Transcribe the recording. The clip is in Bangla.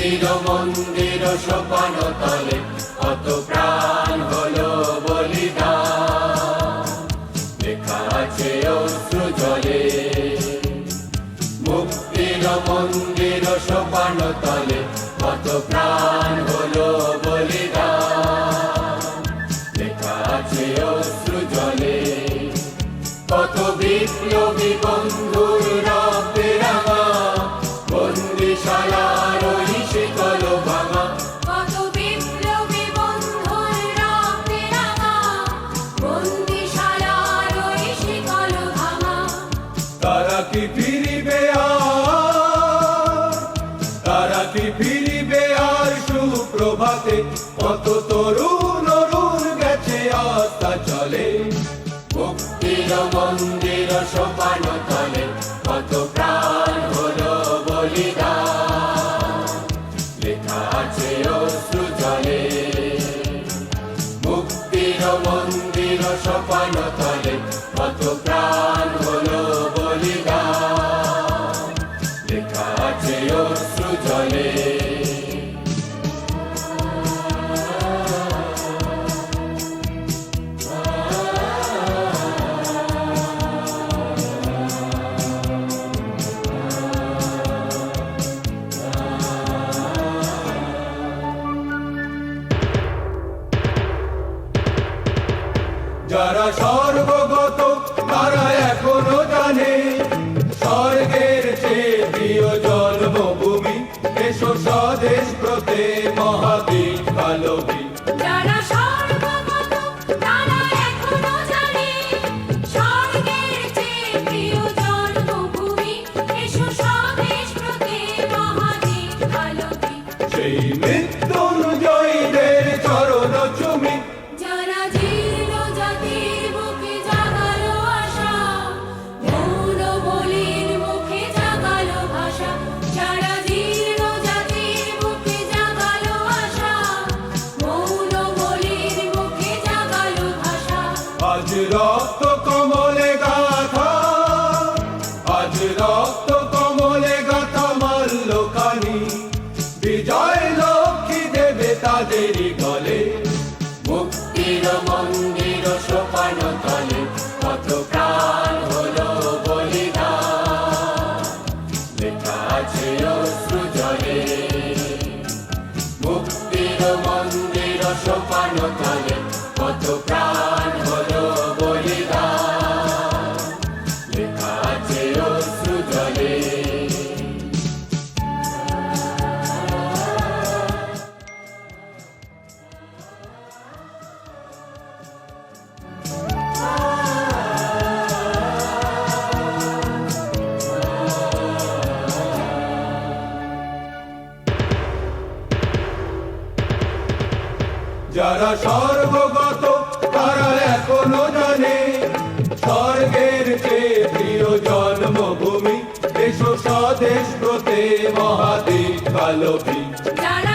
মুক্তির মন্দির সোপান তলে কত প্রাণ হলো বলিদান, লেখা আছে অশ্রু জলে। মুক্তির মন্দির সোপান তলে কত প্রাণ হলো বলিদান, লেখা আছে অশ্রু জলে। কত বিপ্লবী বন্ধুর রক্তে রাঙা বন্দিশালার ওই শিকল ভাঙা, কত বিপ্লবী বন্ধুর রক্তে রাঙা বন্দিশালার ওই শিকল ভাঙা। তারা কি ফিরিবে আর, তারা কি ফিরিবে আর সুপ্রভাতে? কত তরুণ অরুণ গেছে আস্থা চলে। মুক্তির মন্দির সোপান তলে কত প্রাণ হলো বলিদান, লেখা আছে অশ্রু জলে। মুক্তির মন্দির সোপান তলে কত প্রাণ হলো বলিদান, লেখা আছে অশ্রু জলে। যারা স্বর্গগত তারা এখনো জানে স্বর্গের চেয়ে প্রিয় জন্মভূমি। এসো স্বদেশ ব্রতে মহাবীর কালবী। যারা স্বর্গগত তারা এখনো জানে স্বর্গের চেয়ে প্রিয় জন্মভূমি। এসো স্বদেশ ব্রতে মহাবীর কালবী। সেই মৃত্যুঞ্জয়ীদের চরণ চুমি। যারা জীর্ণ জাতির বুকে জাগালো আশা, মৌন বলির মুখে জাগালো ভাষা। যারা জীর্ণ জাতির বুকে জাগালো আশা, মৌন বলির মুখে জাগালো ভাষা। আজ রক্ত কমলে গাথা, আজ রক্ত কমলে গাথা মাল্যখানি। বিজয় লক্ষ্মী দেবে তাদেরই গলে। মুক্তির মন্দির সোপান তলে কত প্রাণ হলো বলিদান, লেখা আছে অশ্রু জলে। মুক্তির মন্দির সোপান তলে কত প্রাণ হলো বলিদান, লেখা আছে অশ্রু জলে। যারা স্বর্গগত তারা এখনো জানে স্বর্গের চেয়ে প্রিয় জন্মভূমি। এসো স্বদেশ ব্রতে মহাবীর কালবী। যারা